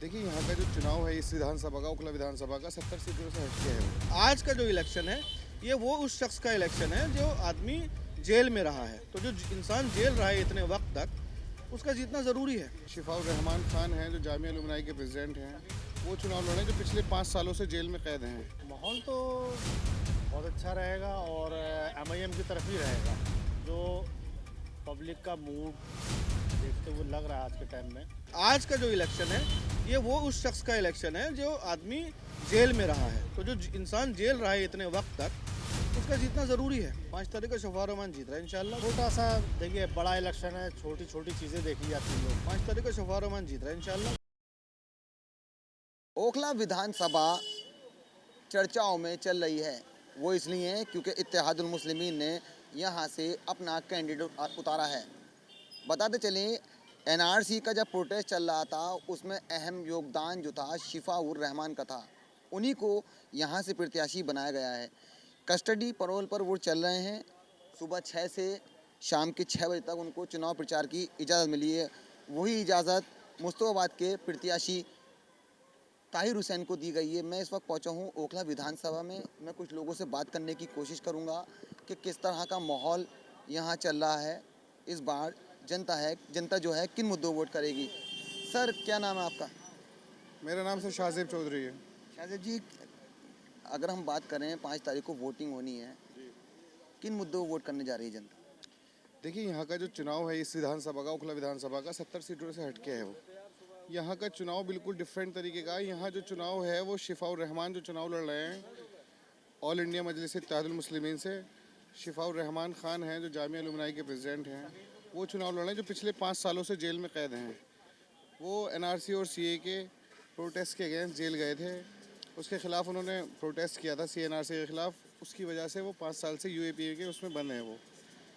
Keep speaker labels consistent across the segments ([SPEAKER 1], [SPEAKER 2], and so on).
[SPEAKER 1] देखिए यहाँ का जो चुनाव है इस विधानसभा का ओखला विधानसभा का 70 सीटों से हटके है वो।
[SPEAKER 2] आज का जो इलेक्शन है ये वो उस शख्स का इलेक्शन है जो आदमी जेल में रहा है। तो जो इंसान जेल रहा है इतने वक्त तक, उसका जीतना ज़रूरी है।
[SPEAKER 1] शिफाउर रहमान खान हैं जो जामिया अलुमनाई के प्रेसिडेंट हैं, वो चुनाव लड़े जो पिछले 5 सालों से जेल में कैद हैं।
[SPEAKER 3] माहौल तो बहुत अच्छा रहेगा और एमआईएम की तरफ ही रहेगा। जो पब्लिक का मूड देखते हुए लग रहा है आज के टाइम में।
[SPEAKER 2] आज का जो इलेक्शन है ये वो उस शख्स का इलेक्शन है जो आदमी जेल में रहा है। तो जो इंसान जेल रहा है इतने वक्त तक, उसका जीतना ज़रूरी है। 5 तारीख को शफार रहमान जीत रहा है इंशाल्लाह।
[SPEAKER 3] छोटा सा देखिए, बड़ा इलेक्शन है, छोटी छोटी चीज़ें देखी जाती हैं लोग।
[SPEAKER 2] 5 तारीख को शफार रहमान जीत रहा है इंशाल्लाह।
[SPEAKER 4] ओखला विधानसभा चर्चाओं में चल रही है। वो इसलिए क्योंकि इत्तेहादुल मुस्लिमीन ने यहाँ से अपना कैंडिडेट उतारा है। बताते चलें, एनआरसी का जब प्रोटेस्ट चल रहा था उसमें अहम योगदान जो था शिफाउर रहमान का था। उन्हीं को यहाँ से प्रत्याशी बनाया गया है। कस्टडी पैरोल पर वो चल रहे हैं। सुबह 6 से शाम के 6 बजे तक उनको चुनाव प्रचार की इजाज़त मिली है। वही इजाज़त मुस्तफाबाद के प्रत्याशी ताहिर हुसैन को दी गई है। मैं इस वक्त पहुंचा हूं ओखला विधानसभा में। मैं कुछ लोगों से बात करने की कोशिश करूंगा कि किस तरह का माहौल यहां चल रहा है। इस बार जनता जो है किन मुद्दों वोट करेगी। सर, क्या नाम है आपका?
[SPEAKER 1] मेरा नाम सर शाहजेब चौधरी है।
[SPEAKER 4] शाहजेब जी, अगर हम बात करें 5 तारीख को वोटिंग होनी है, किन मुद्दों वोट करने जा रही है जनता?
[SPEAKER 1] देखिए यहाँ का जो चुनाव है इस विधानसभा का ओखला विधानसभा का 70 सीटों से हटके है वो। यहाँ का चुनाव बिल्कुल डिफरेंट तरीके का है। यहाँ जो चुनाव है वो शिफाउर रहमान जो चुनाव लड़ रहे हैं ऑल इंडिया मजलिस इत्तेहादुल मुस्लिमीन से, शिफाउर रहमान खान हैं जो जामिया अलुमनाई के प्रेसिडेंट हैं, वो चुनाव लड़ रहे हैं जो पिछले 5 सालों से जेल में कैद हैं। वो एनआरसी और सीए के प्रोटेस्ट के अगेंस्ट जेल गए थे। उसके ख़िलाफ़ उन्होंने प्रोटेस्ट किया था सीएनआरसी के ख़िलाफ़। उसकी वजह से वो 5 साल से यूएपीए के उसमें बंद हैं वो।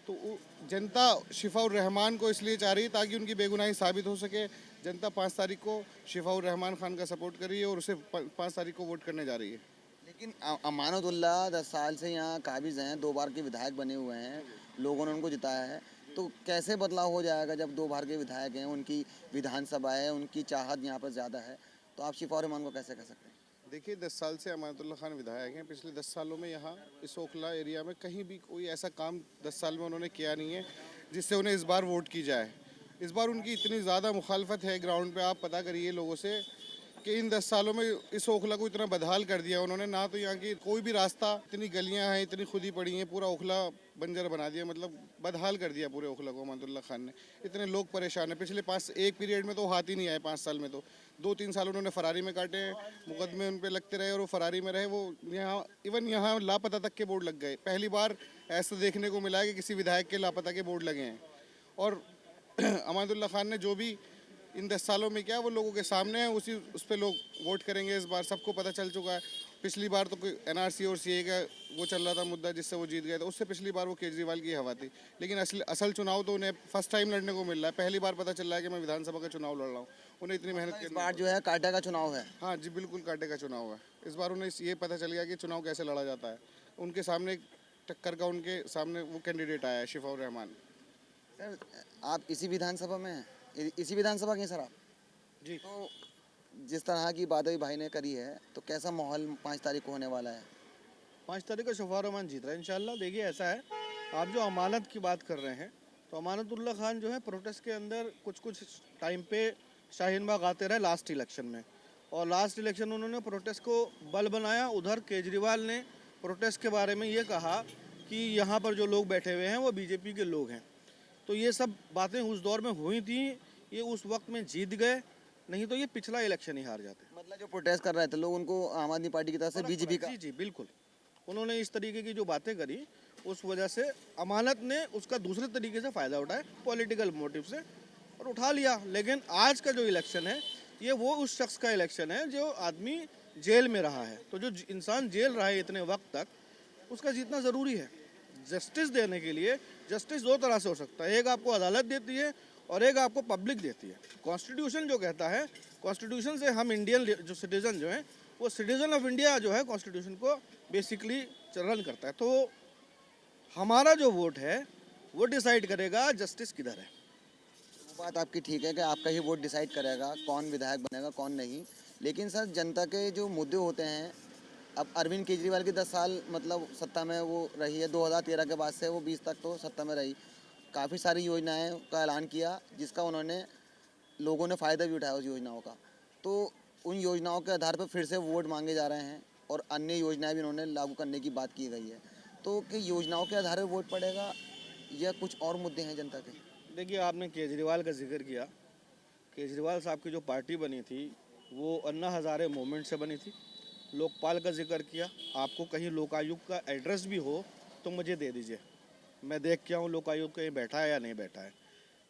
[SPEAKER 1] तो जनता शिफाउर रहमान को इसलिए चाह रही है ताकि उनकी बेगुनाही साबित हो सके। जनता 5 तारीख को शिफाउर रहमान खान का सपोर्ट कर रही है और उसे 5 तारीख को वोट करने जा रही है।
[SPEAKER 4] लेकिन अमानतुल्लाह 10 साल से यहाँ काबिज हैं, 2 बार के विधायक बने हुए हैं, लोगों ने उनको जिताया है। तो कैसे बदलाव हो जाएगा जब 2 बार के विधायक हैं, उनकी विधानसभा है, उनकी चाहत यहाँ पर ज़्यादा है, तो आप शिफाउर रहमान को कैसे कर सकते हैं?
[SPEAKER 1] देखिए 10 साल से अमानतुल्लाह खान विधायक हैं। पिछले 10 सालों में यहाँ इस ओखला एरिया में कहीं भी कोई ऐसा काम 10 साल में उन्होंने किया नहीं है जिससे उन्हें इस बार वोट की जाए। इस बार उनकी इतनी ज़्यादा मुखालफत है ग्राउंड पे, आप पता करिए लोगों से, कि इन 10 सालों में इस ओखला को इतना बदहाल कर दिया उन्होंने। ना तो यहाँ की कोई भी रास्ता, इतनी गलियाँ हैं, इतनी खुदी पड़ी हैं, पूरा ओखला बंजर बना दिया, मतलब बदहाल कर दिया पूरे ओखला को अमानतुल्लाह खान ने। इतने लोग परेशान हैं। पिछले 5 एक पीरियड में तो हाथ ही नहीं आए 5 साल में। तो 2-3 साल उन्होंने फरारी में काटे हैं, मुकदमे उन पर लगते रहे और वो फरारी में रहे। वो यहाँ इवन यहाँ लापता तक के बोर्ड लग गए। पहली बार ऐसा देखने को मिला है कि किसी विधायक के लापता के बोर्ड लगे हैं। और अमानतुल्लाह खान ने जो भी इन 10 सालों में क्या वो लोगों के सामने है, उस पर लोग वोट करेंगे इस बार, सबको पता चल चुका है। पिछली बार तो कोई एनआरसी और सीए का वो चल रहा था मुद्दा जिससे वो जीत गए थे। उससे पिछली बार वो केजरीवाल की हवा थी। लेकिन असल चुनाव तो उन्हें फर्स्ट टाइम लड़ने को मिल रहा है। पहली बार पता चल रहा है कि मैं विधानसभा का चुनाव लड़ रहा हूँ। उन्हें इतनी मेहनत
[SPEAKER 4] इस बार जो है कांटे का चुनाव है।
[SPEAKER 1] हाँ जी, बिल्कुल कांटे का चुनाव है। इस बार उन्हें ये पता चल गया कि चुनाव कैसे लड़ा जाता है। उनके सामने टक्कर का उनके सामने वो कैंडिडेट आया है शिफाउर रहमान।
[SPEAKER 4] सर, आप इसी विधानसभा में हैं? इसी विधानसभा के हैं सर आप?
[SPEAKER 2] जी,
[SPEAKER 4] तो जिस तरह की बात अभी भाई ने करी है, तो कैसा माहौल 5 तारीख को होने वाला है?
[SPEAKER 2] 5 तारीख को शफार रहमान जीत रहा है इंशाल्लाह। देखिए ऐसा है, आप जो अमानत की बात कर रहे हैं, तो अमानतुल्लाह खान जो है प्रोटेस्ट के अंदर कुछ टाइम पे शाहीन बाग आते रहे लास्ट इलेक्शन में। और लास्ट इलेक्शन उन्होंने प्रोटेस्ट को बल बनाया। उधर केजरीवाल ने प्रोटेस्ट के बारे में ये कहा कि यहाँ पर जो लोग बैठे हुए हैं वो बीजेपी के लोग हैं। तो ये सब बातें उस दौर में हुई थी, ये उस वक्त में जीत गए, नहीं तो ये पिछला इलेक्शन ही हार जाते।
[SPEAKER 4] मतलब जो प्रोटेस्ट कर रहे थे लोग, उनको आम आदमी पार्टी की तरफ से बीजेपी का।
[SPEAKER 2] जी जी बिल्कुल, उन्होंने इस तरीके की जो बातें करी, उस वजह से अमानत ने उसका दूसरे तरीके से फ़ायदा उठाया, पॉलिटिकल मोटिव से, और उठा लिया। लेकिन आज का जो इलेक्शन है ये वो उस शख्स का इलेक्शन है जो आदमी जेल में रहा है। तो जो इंसान जेल रहा है इतने वक्त तक, उसका जीतना ज़रूरी है। जस्टिस देने के लिए जस्टिस 2 तरह से हो सकता है, एक आपको अदालत देती है और एक आपको पब्लिक देती है। कॉन्स्टिट्यूशन जो कहता है, कॉन्स्टिट्यूशन से हम इंडियन जो सिटीज़न जो हैं, वो सिटीज़न ऑफ इंडिया जो है कॉन्स्टिट्यूशन को बेसिकली रन करता है। तो हमारा जो वोट है वो डिसाइड करेगा जस्टिस किधर है।
[SPEAKER 4] बात आपकी ठीक है कि आपका ही वोट डिसाइड करेगा कौन विधायक बनेगा कौन नहीं, लेकिन सर जनता के जो मुद्दे होते हैं, अब अरविंद केजरीवाल की 10 साल मतलब सत्ता में वो रही है, 2013 के बाद से वो 20 तक तो सत्ता में रही, काफ़ी सारी योजनाएं का ऐलान किया जिसका उन्होंने लोगों ने फ़ायदा भी उठाया उस योजनाओं का, तो उन योजनाओं के आधार पर फिर से वोट मांगे जा रहे हैं और अन्य योजनाएं भी उन्होंने लागू करने की बात की गई है। तो कि योजनाओं के आधार पर वोट पड़ेगा या कुछ और मुद्दे हैं जनता के?
[SPEAKER 2] देखिए, आपने केजरीवाल का जिक्र किया। केजरीवाल साहब की जो पार्टी बनी थी वो अन्ना हज़ारे मूवमेंट से बनी थी। लोकपाल का जिक्र किया। आपको कहीं लोकायुक्त का एड्रेस भी हो तो मुझे दे दीजिए, मैं देख के आऊँ लोकायुक्त कहीं बैठा है या नहीं बैठा है।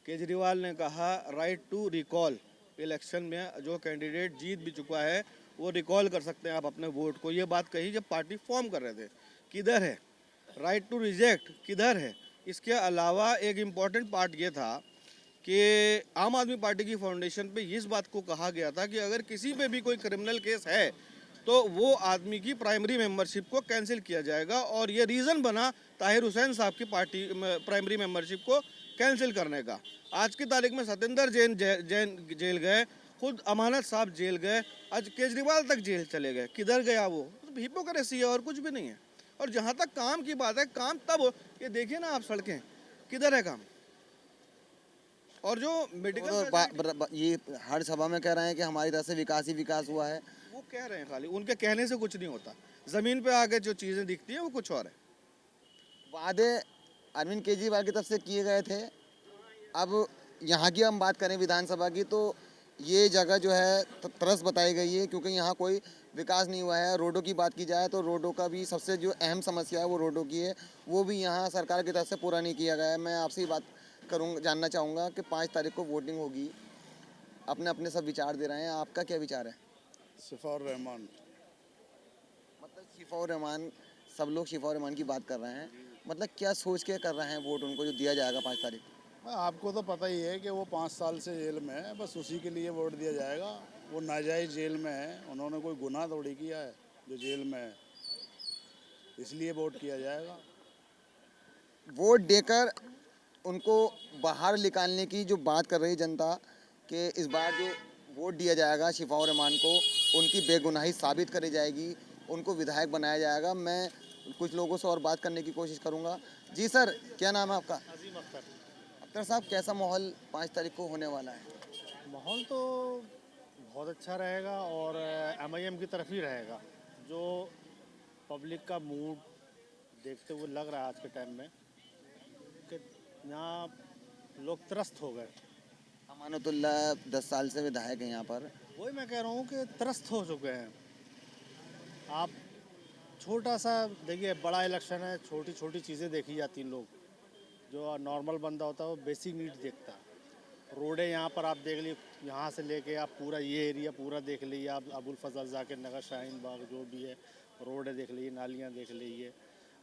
[SPEAKER 2] केजरीवाल ने कहा राइट टू रिकॉल, इलेक्शन में जो कैंडिडेट जीत भी चुका है वो रिकॉल कर सकते हैं आप अपने वोट को। ये बात कही जब पार्टी फॉर्म कर रहे थे। किधर है राइट टू रिजेक्ट, किधर है? इसके अलावा एक इम्पॉर्टेंट पार्ट ये था कि आम आदमी पार्टी की फाउंडेशन पे इस बात को कहा गया था कि अगर किसी पे भी कोई क्रिमिनल केस है तो वो आदमी की प्राइमरी मेंबरशिप को कैंसिल किया जाएगा, और ये रीज़न बना ताहिर हुसैन साहब की पार्टी प्राइमरी मेंबरशिप को कैंसिल करने का। आज की तारीख में सतेंद्र जैन जेल गए, खुद अमानत साहब जेल गए, आज केजरीवाल तक जेल चले गए। किधर गया वो? हिपोक्रेसी है और कुछ भी नहीं है। और जहाँ तक काम की बात है, काम तब ये देखिए ना आप, सड़कें किधर है काम? और जो मेडिकल
[SPEAKER 4] ये हर सभा में कह रहे हैं कि हमारी तरफ से विकास ही विकास हुआ है।
[SPEAKER 2] वो कह रहे हैं, खाली उनके कहने से कुछ नहीं होता। ज़मीन पे आके जो चीज़ें दिखती हैं वो कुछ और है।
[SPEAKER 4] वादे अरविंद केजरीवाल की तरफ से किए गए थे। अब यहाँ की हम बात करें विधानसभा की, तो ये जगह जो है तरस बताई गई है क्योंकि यहाँ कोई विकास नहीं हुआ है। रोडों की बात की जाए तो रोडों का भी सबसे जो अहम समस्या है वो रोडों की है, वो भी यहाँ सरकार की तरफ से पूरा नहीं किया गया है। मैं आपसे ही बात जानना चाहूँगा कि 5 तारीख को वोटिंग होगी, अपने अपने सब विचार दे रहे हैं, आपका क्या विचार है?
[SPEAKER 5] शिफाउर रहमान।
[SPEAKER 4] मतलब शिफाउर रहमान, सब लोग शिफाउर रहमान की बात कर रहे हैं, मतलब क्या सोच के कर रहे हैं वोट उनको जो दिया जाएगा 5 तारीख?
[SPEAKER 5] आपको तो पता ही है कि वो 5 साल से जेल में है, बस उसी के लिए वोट दिया जाएगा। वो नाजायज़ जेल में है, उन्होंने कोई गुनाह थोड़ी किया है जो जेल में है, इसलिए वोट किया जाएगा।
[SPEAKER 4] वोट देकर उनको बाहर निकालने की जो बात कर रही जनता कि इस बार जो वोट दिया जाएगा शिफाउर रहमान को, उनकी बेगुनाही साबित करी जाएगी, उनको विधायक बनाया जाएगा। मैं कुछ लोगों से और बात करने की कोशिश करूंगा। जी सर, क्या नाम है आपका?
[SPEAKER 3] अजीम अख्तर।
[SPEAKER 4] अख्तर साहब, कैसा माहौल 5 तारीख को होने वाला है?
[SPEAKER 3] माहौल तो बहुत अच्छा रहेगा और एमआईएम की तरफ ही रहेगा। जो पब्लिक का मूड देखते हुए लग रहा है आज के टाइम में कि यहाँ लोग त्रस्त हो गए।
[SPEAKER 4] अमानतुल्लाह 10 साल से विधायक हैं यहाँ पर।
[SPEAKER 3] वही मैं कह रहा हूँ कि त्रस्त हो चुके हैं। आप छोटा सा देखिए, बड़ा इलेक्शन है, छोटी छोटी चीज़ें देखी जाती हैं। लोग जो नॉर्मल बंदा होता है वो बेसिक नीड देखता है। रोडें यहाँ पर आप देख लीजिए, यहाँ से लेके आप पूरा ये एरिया पूरा देख लीजिए, आप अबुल फजल जाकिर नगर, शाहीन बाग, जो भी है रोडें देख लीजिए, नालियाँ देख लीजिए।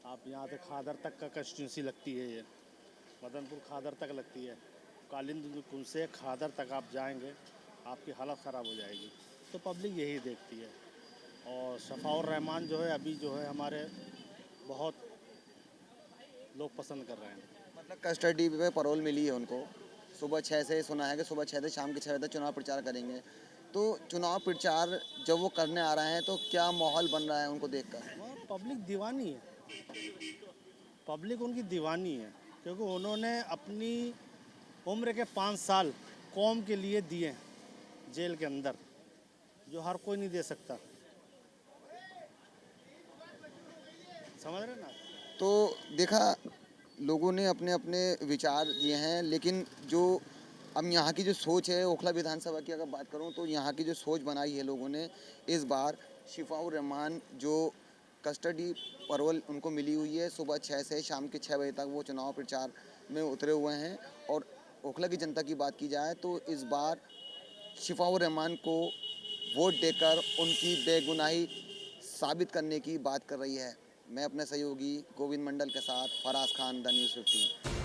[SPEAKER 3] आप यहाँ से खादर तक का कंस्टिट्यूंसी लगती है, ये मदनपुर खादर तक लगती है। कालिंद कुल से खादर तक आप जाएंगे आपकी हालत ख़राब हो जाएगी। तो पब्लिक यही देखती है। और शफाउर रहमान जो है अभी जो है हमारे बहुत लोग पसंद कर रहे हैं।
[SPEAKER 4] मतलब कस्टडी पे पैरोल मिली है उनको। सुबह 6 से सुना है कि सुबह 6 से शाम के 6 बजे तक चुनाव प्रचार करेंगे। तो चुनाव प्रचार जब वो करने आ रहे हैं तो क्या माहौल बन रहा है उनको देखकर?
[SPEAKER 3] और पब्लिक दीवानी है, पब्लिक उनकी दीवानी है, क्योंकि उन्होंने अपनी उम्र के 5 साल कौम के लिए दिए जेल के अंदर, जो हर कोई नहीं दे सकता। समझ रहे ना?
[SPEAKER 4] तो देखा, लोगों ने अपने अपने विचार दिए हैं, लेकिन जो अब यहाँ की जो सोच है ओखला विधानसभा की अगर बात करूँ तो यहाँ की जो सोच बनाई है लोगों ने, इस बार शिफाउर रहमान जो कस्टडी पैरोल उनको मिली हुई है, सुबह 6 से शाम के 6 बजे तक वो चुनाव प्रचार में उतरे हुए हैं। और ओखला की जनता की बात की जाए तो इस बार शिफाउर रहमान को वोट देकर उनकी बेगुनाही साबित करने की बात कर रही है। मैं अपने सहयोगी गोविंद मंडल के साथ फराज खान, द न्यूज़ 15।